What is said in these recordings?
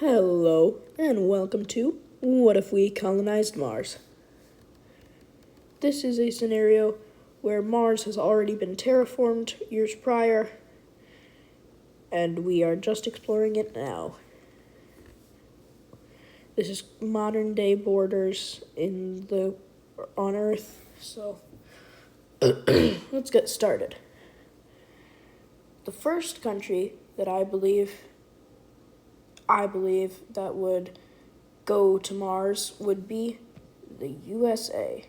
Hello, and welcome to What If We Colonized Mars? This is a scenario where Mars has already been terraformed years prior, and we are just exploring it now. This is modern day borders on Earth, so let's get started. The first country that I believe that would go to Mars would be the USA,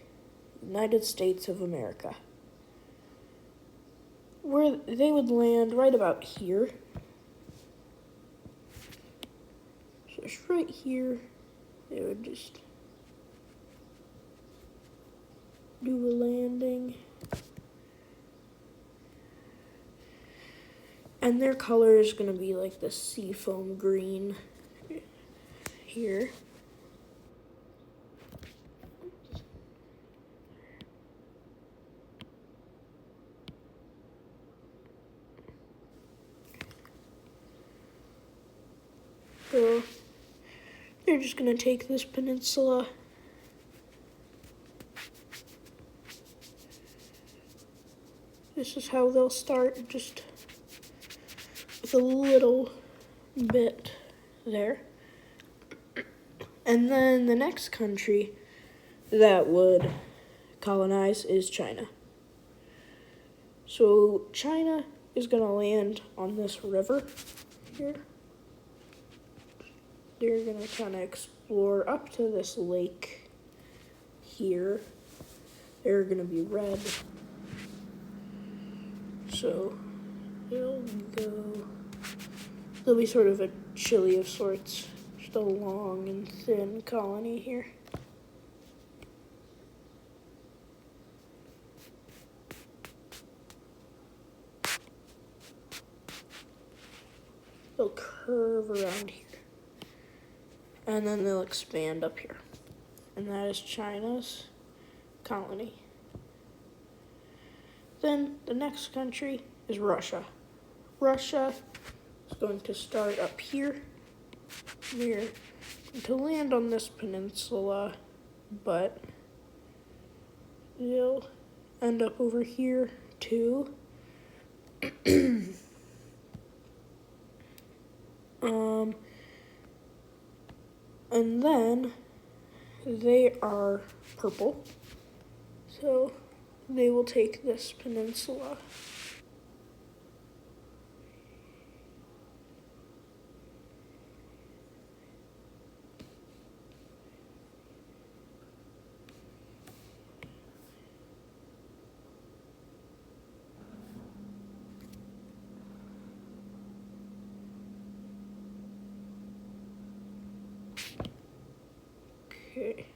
United States of America, where they would land right about here. So it's right here. They would just do a landing. And their color is going to be like the seafoam green here. So they're just going to take this peninsula. This is how they'll start, just with a little bit there. And then the next country that would colonize is China. So China is going to land on this river here. They're going to kind of explore up to this lake here. They're going to be red. So they'll be sort of a Chile of sorts. Just a long and thin colony here. They'll curve around here. And then they'll expand up here. And that is China's colony. Then the next country is Russia. Russia is going to start up here. They're going to land on this peninsula, but they'll end up over here too. And then they are purple, so they will take this peninsula. Okay.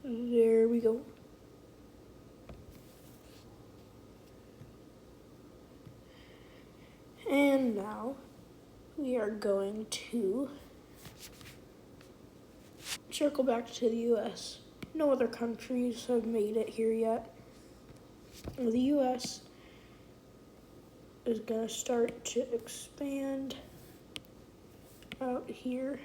There we go. And now we are going to circle back to the US. No other countries have made it here yet. The US is going to start to expand out here.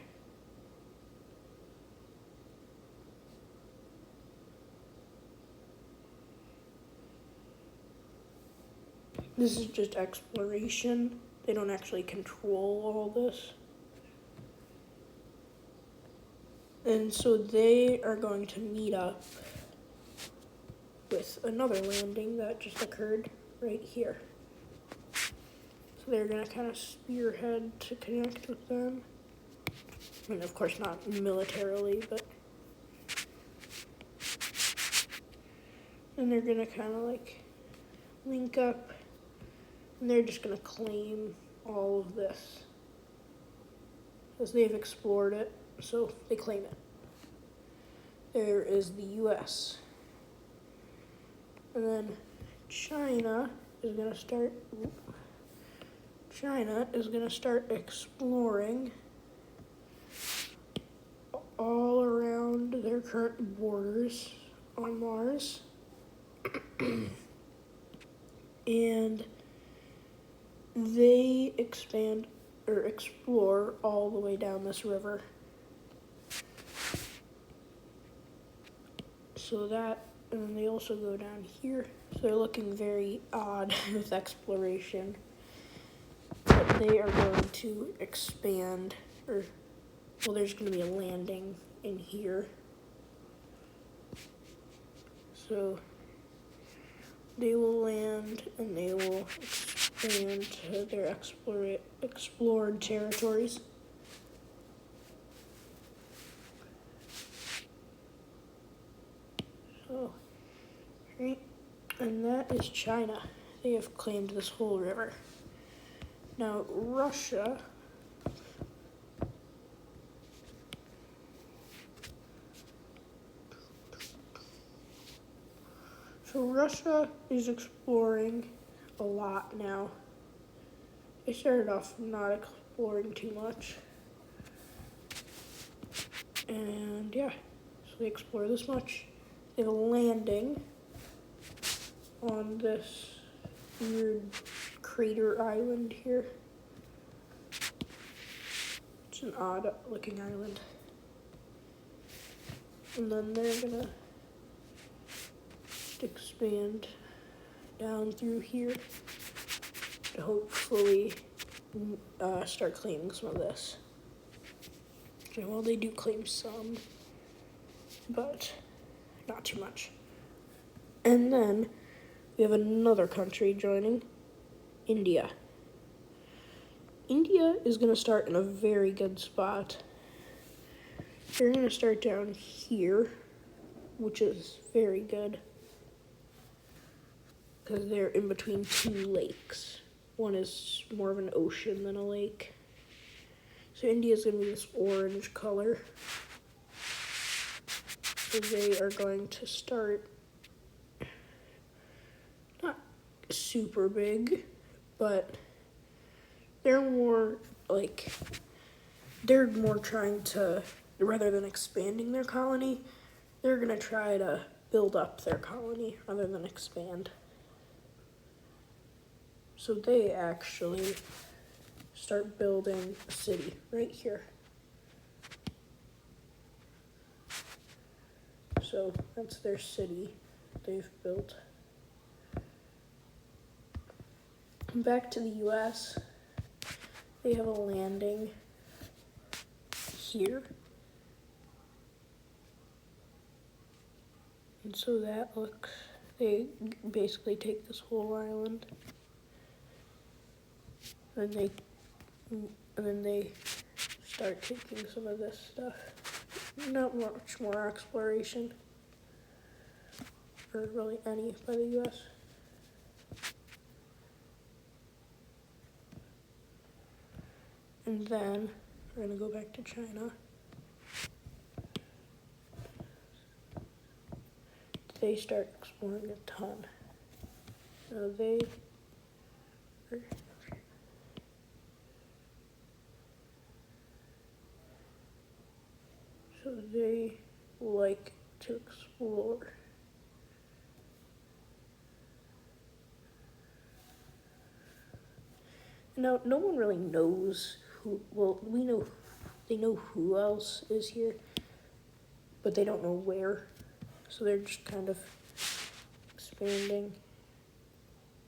This is just exploration. They don't actually control all this. And so they are going to meet up with another landing that just occurred right here. So they're going to kind of spearhead to connect with them. I mean, of course, not militarily, but... And they're going to kind of like link up, and they're just going to claim all of this, because they've explored it, so they claim it. There is the US. And then China is going to start exploring all around their current borders on Mars. And they expand or explore all the way down this river. So that, and then they also go down here. So they're looking very odd with exploration. But they are going to expand, well, there's going to be a landing in here. So they will land and they will expand to their explored territories. So, right, and that is China. They have claimed this whole river. Now, Russia is exploring a lot now. They started off not exploring too much. And yeah, so they explore this much. They have a landing on this weird crater island here. It's an odd looking island. And then they're gonna expand down through here to hopefully start claiming some of this. Okay, well, they do claim some, but not too much. And then we have another country joining, India. India is going to start in a very good spot. They're going to start down here, which is very good, because they're in between two lakes. One is more of an ocean than a lake. So India is going to be this orange color. So they are going to start not super big, but they're more trying to, rather than expanding their colony, they're going to try to build up their colony rather than expand. So they actually start building a city right here. So that's their city they've built. Back to the US, they have a landing here. And so they basically take this whole island. And then they start taking some of this stuff. Not much more exploration, or really any, by the US. And then we're gonna go back to China. They start exploring a ton. So they like to explore. Now, no one really knows who, well, they know who else is here, but they don't know where. So they're just kind of expanding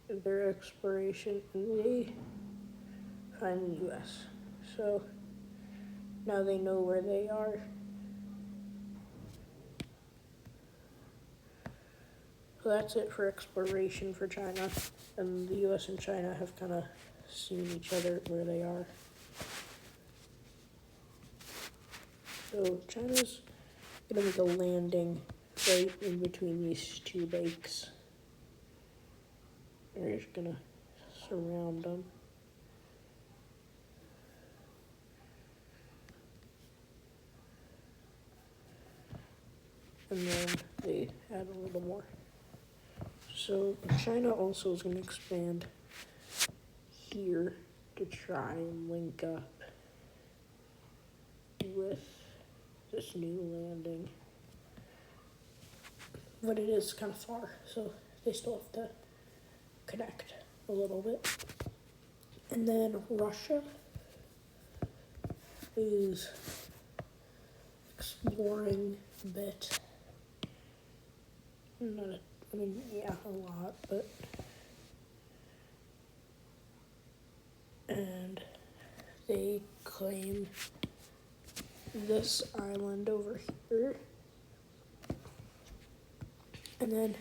their exploration, and they find the US. So now they know where they are. So that's it for exploration for China, and the US and China have kind of seen each other where they are. So China's gonna make a landing right in between these two lakes. They're just gonna surround them. And then they add a little more. So China also is gonna expand here to try and link up with this new landing. But it is kind of far, so they still have to connect a little bit. And then Russia is exploring a bit. Yeah, a lot, but. And they claim this island over here. And then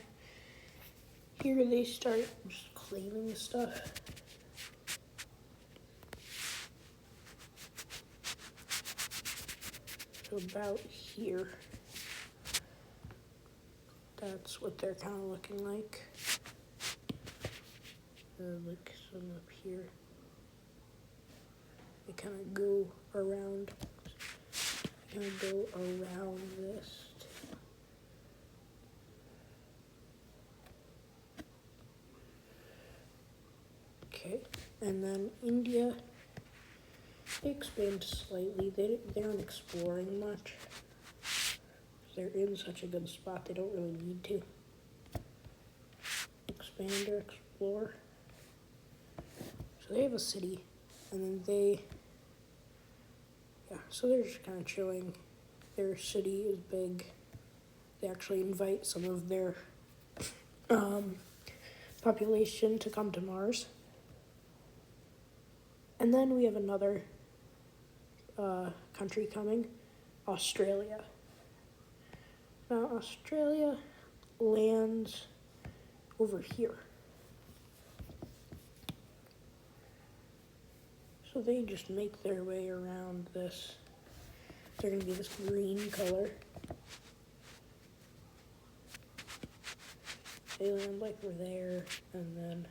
here they start just claiming stuff. So about here, that's what they're kind of looking like. Like some up here. They kind of go around this. Okay, and then India, they expand slightly. They aren't exploring much. They're in such a good spot, they don't really need to expand or explore. So they have a city, and then so they're just kind of chilling. Their city is big. They actually invite some of their population to come to Mars. And then we have another country coming, Australia. Now, Australia lands over here. So they just make their way around this. They're going to be this green color. They land like we're there, and then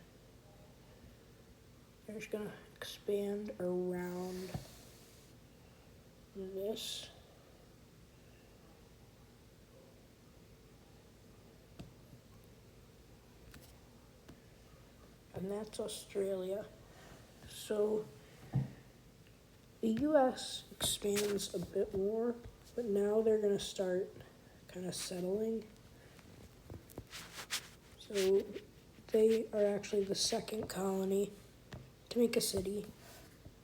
they're just going to expand around this. And that's Australia. So the US expands a bit more, but now they're going to start kind of settling. So they are actually the second colony to make a city.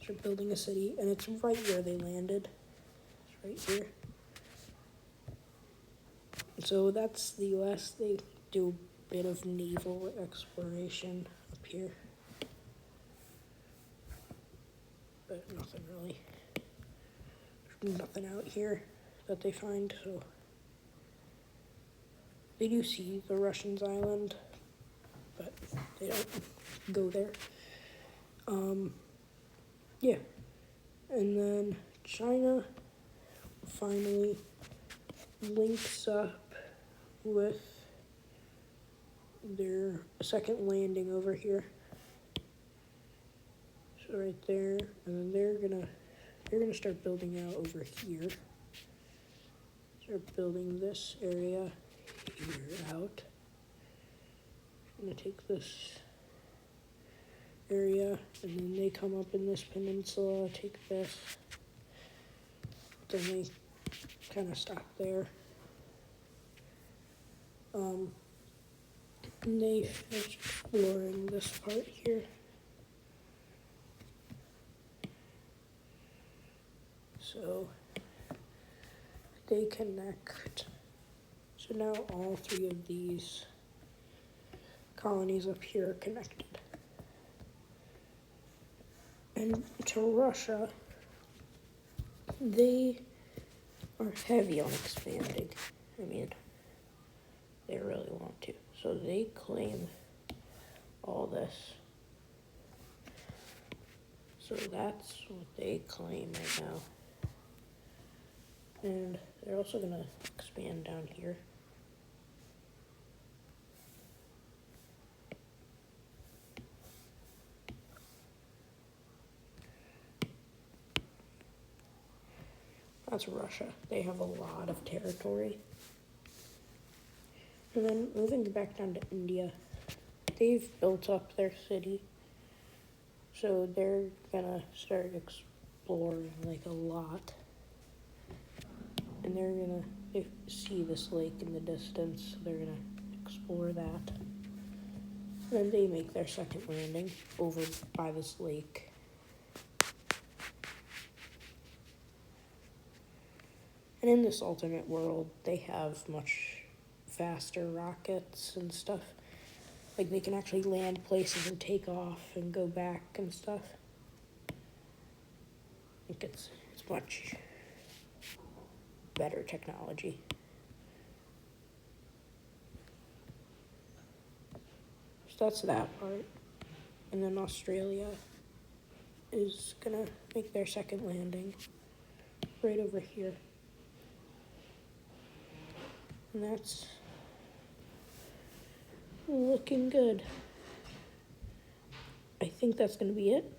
They're building a city, and it's right where they landed. It's right here. So that's the US. They do a bit of naval exploration up here. But nothing really. There's nothing out here that they find, so they do see the Russians' island, but they don't go there. Yeah. And then China finally links up with their second landing over here. So right there, and then they're gonna start building out over here. Start building this area here out. I'm gonna take this area, and then they come up in this peninsula, take this. Then they kind of stop there. And they finish exploring this part here. So they connect. So now all three of these colonies up here are connected. And to Russia, they are heavy on expanding. I mean, they really want to. So they claim all this. So that's what they claim right now. And they're also going to expand down here. That's Russia. They have a lot of territory. And then moving back down to India, they've built up their city. So they're gonna start exploring like a lot. And they see this lake in the distance, so they're gonna explore that. Then they make their second landing over by this lake. And in this alternate world, they have much faster rockets and stuff. Like they can actually land places and take off and go back and stuff. I think it's much better technology. So that's that part. And then Australia is gonna make their second landing right over here. And that's looking good. I think that's gonna be it.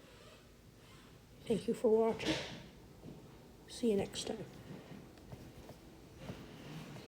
Thank you for watching. See you next time.